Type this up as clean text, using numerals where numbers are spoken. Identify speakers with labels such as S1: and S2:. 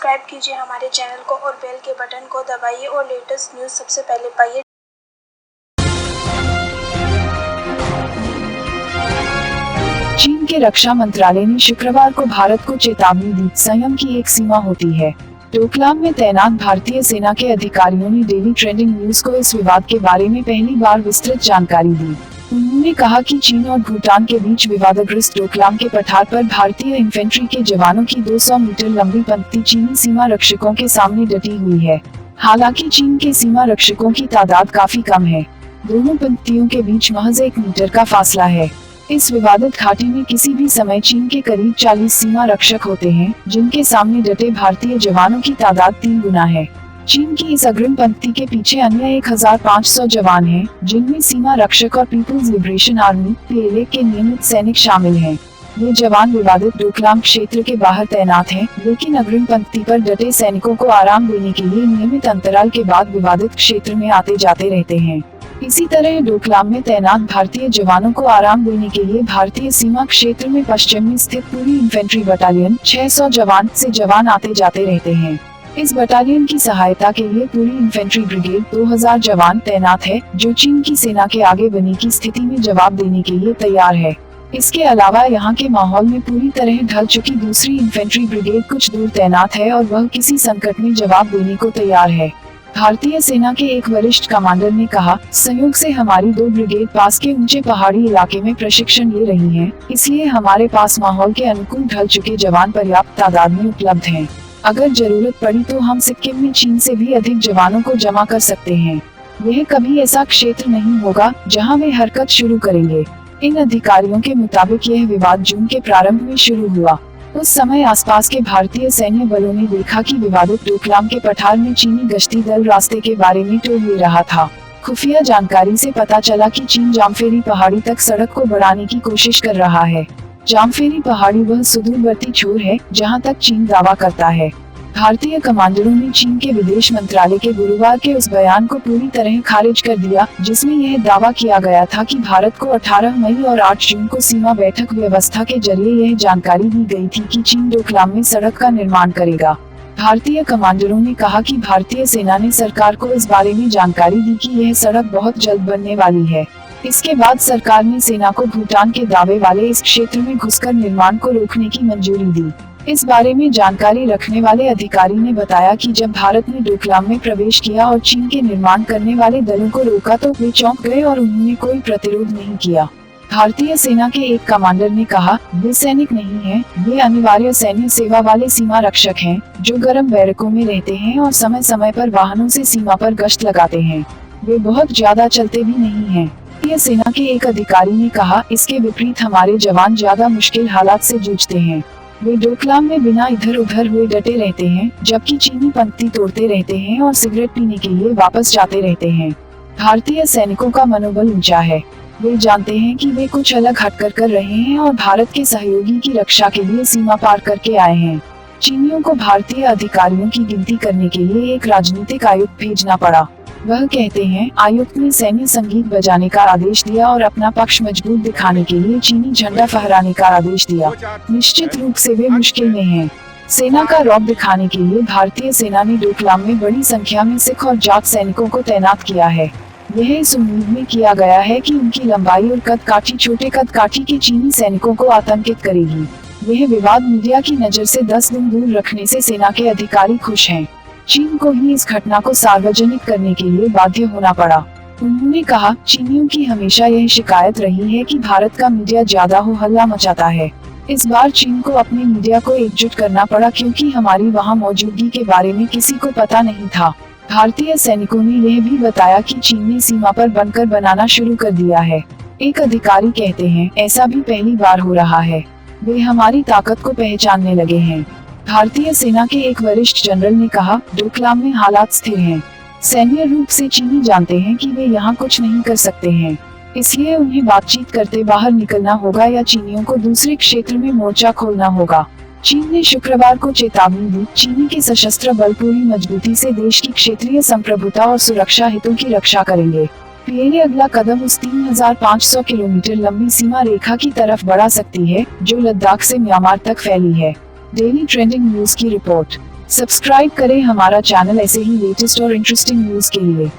S1: Subscribe कीजिए हमारे channel को और बेल के बटन को दबाइए और लेटेस्ट न्यूज़ सबसे पहले पाइए।
S2: चीन के रक्षा मंत्रालय ने शुक्रवार को भारत को चेतावनी दी, संयम की एक सीमा होती है। डोकलाम में तैनात भारतीय सेना के अधिकारियों ने डेली ट्रेंडिंग न्यूज को इस विवाद के बारे में पहली बार विस्तृत जानकारी दी। उन्होंने कहा कि चीन और भूटान के बीच विवादग्रस्त डोकलाम के पठार पर भारतीय इन्फेंट्री के जवानों की 200 मीटर लंबी पंक्ति चीनी सीमा रक्षकों के सामने डटी हुई है। हालांकि चीन के सीमा रक्षकों की तादाद काफी कम है। दोनों पंक्तियों के बीच महज 1 मीटर का फासला है। इस विवादित घाटी में किसी भी समय चीन के करीब 40 सीमा रक्षक होते हैं, जिनके सामने डटे भारतीय जवानों की तादाद 3 गुना है। चीन की इस अग्रिम पंक्ति के पीछे अन्य 1500 जवान हैं, जिनमें सीमा रक्षक और पीपुल्स लिबरेशन आर्मी (पीएलए) के नियमित सैनिक शामिल हैं। ये जवान विवादित डोकलाम क्षेत्र के बाहर तैनात हैं, लेकिन अग्रिम पंक्ति पर डटे सैनिकों को आराम देने के लिए नियमित अंतराल के बाद विवादित क्षेत्र में आते जाते रहते हैं। इसी तरह डोकलाम में तैनात भारतीय जवानों को आराम देने के लिए भारतीय सीमा क्षेत्र में पश्चिम में स्थित पूरी इन्फेंट्री बटालियन 600 जवान से जवान आते जाते रहते हैं। इस बटालियन की सहायता के लिए पूरी इन्फेंट्री ब्रिगेड 2000 जवान तैनात है, जो चीन की सेना के आगे बनी की स्थिति में जवाब देने के लिए तैयार है। इसके अलावा यहाँ के माहौल में पूरी तरह ढल चुकी दूसरी इन्फेंट्री ब्रिगेड कुछ दूर तैनात है और वह किसी संकट में जवाब देने को तैयार है। भारतीय सेना के एक वरिष्ठ कमांडर ने कहा, संयोग से हमारी 2 ब्रिगेड पास के ऊंचे पहाड़ी इलाके में प्रशिक्षण ले रही हैं, इसलिए हमारे पास माहौल के अनुकूल ढल चुके जवान पर्याप्त तादाद में उपलब्ध हैं। अगर जरूरत पड़ी तो हम सिक्किम में चीन से भी अधिक जवानों को जमा कर सकते हैं। यह कभी ऐसा क्षेत्र नहीं होगा जहां वे हरकत शुरू करेंगे। इन अधिकारियों के मुताबिक यह विवाद जून के प्रारंभ में शुरू हुआ। उस समय आसपास के भारतीय सैन्य बलों ने देखा कि विवादित डोकलाम के पठार में चीनी गश्ती दल रास्ते के बारे में टोल ले रहा था। खुफिया जानकारी से पता चला कि चीन जामफेरी पहाड़ी तक सड़क को बढ़ाने की कोशिश कर रहा है। जामफेरी पहाड़ी वह सुदूरवर्ती छोर है जहां तक चीन दावा करता है। भारतीय कमांडरों ने चीन के विदेश मंत्रालय के गुरुवार के उस बयान को पूरी तरह खारिज कर दिया, जिसमें यह दावा किया गया था कि भारत को 18 मई और 8 जून को सीमा बैठक व्यवस्था के जरिए यह जानकारी दी गई थी कि चीन डोकलाम में सड़क का निर्माण करेगा। भारतीय कमांडरों ने कहा कि भारतीय सेना ने सरकार को इस बारे में जानकारी दी कि यह सड़क बहुत जल्द बनने वाली है। इसके बाद सरकार ने सेना को भूटान के दावे वाले इस क्षेत्र में घुसकर निर्माण को रोकने की मंजूरी दी। इस बारे में जानकारी रखने वाले अधिकारी ने बताया कि जब भारत ने डोकलाम में प्रवेश किया और चीन के निर्माण करने वाले दलों को रोका तो वे चौंक गए और उन्होंने कोई प्रतिरोध नहीं किया। भारतीय सेना के एक कमांडर ने कहा, वे सैनिक नहीं हैं, वे अनिवार्य सैन्य सेवा वाले सीमा रक्षक हैं, जो गर्म बैरकों में रहते हैं और समय समय पर वाहनों से सीमा पर गश्त लगाते हैं। वे बहुत ज्यादा चलते भी नहीं हैं। भारतीय सेना के एक अधिकारी ने कहा, इसके विपरीत हमारे जवान ज्यादा मुश्किल हालात से जूझते हैं। वे डोकलाम में बिना इधर उधर हुए डटे रहते हैं, जबकि चीनी पंक्ति तोड़ते रहते हैं और सिगरेट पीने के लिए वापस जाते रहते हैं। भारतीय सैनिकों का मनोबल ऊंचा है। वे जानते हैं कि वे कुछ अलग हटकर कर रहे हैं और भारत के सहयोगी की रक्षा के लिए सीमा पार करके आए हैं। चीनियों को भारतीय अधिकारियों की गिनती करने के लिए एक राजनीतिक आयुक्त भेजना पड़ा। वह कहते हैं, आयुक्त ने सैन्य संगीत बजाने का आदेश दिया और अपना पक्ष मजबूत दिखाने के लिए चीनी झंडा फहराने का आदेश दिया। निश्चित रूप से वे मुश्किल में हैं। सेना का रौब दिखाने के लिए भारतीय सेना ने डोकलाम में बड़ी संख्या में सिख और जाट सैनिकों को तैनात किया है। यह इस उम्मीद में किया गया है कि उनकी लंबाई और कद-काठी छोटे कद-काठी के चीनी सैनिकों को आतंकित करेगी। यह विवाद मीडिया की नजर से 10 दिन दूर रखने से सेना के अधिकारी खुश हैं। चीन को ही इस घटना को सार्वजनिक करने के लिए बाध्य होना पड़ा। उन्होंने कहा, चीनियों की हमेशा यह शिकायत रही है कि भारत का मीडिया ज्यादा हो हल्ला मचाता है। इस बार चीन को अपने मीडिया को एकजुट करना पड़ा क्योंकि हमारी वहां मौजूदगी के बारे में किसी को पता नहीं था। भारतीय सैनिकों ने यह भी बताया कि चीन ने सीमा पर बंकर बनाना शुरू कर दिया है। एक अधिकारी कहते हैं, ऐसा भी पहली बार हो रहा है। वे हमारी ताकत को पहचानने लगे हैं। भारतीय सेना के एक वरिष्ठ जनरल ने कहा, डोकलाम में हालात स्थिर हैं। सैन्य रूप से चीनी जानते हैं कि वे यहाँ कुछ नहीं कर सकते हैं, इसलिए उन्हें बातचीत करते बाहर निकलना होगा या चीनियों को दूसरे क्षेत्र में मोर्चा खोलना होगा। चीन ने शुक्रवार को चेतावनी दी, चीनी के सशस्त्र बल पूरी मजबूती से देश की क्षेत्रीय संप्रभुता और सुरक्षा हितों की रक्षा करेंगे। पीएलए अगला कदम उस 3500 किलोमीटर लंबी सीमा रेखा की तरफ बढ़ा सकती है, जो लद्दाख से म्यांमार तक फैली है। डेली ट्रेंडिंग न्यूज की रिपोर्ट। सब्सक्राइब करें हमारा चैनल ऐसे ही लेटेस्ट और इंटरेस्टिंग न्यूज के लिए।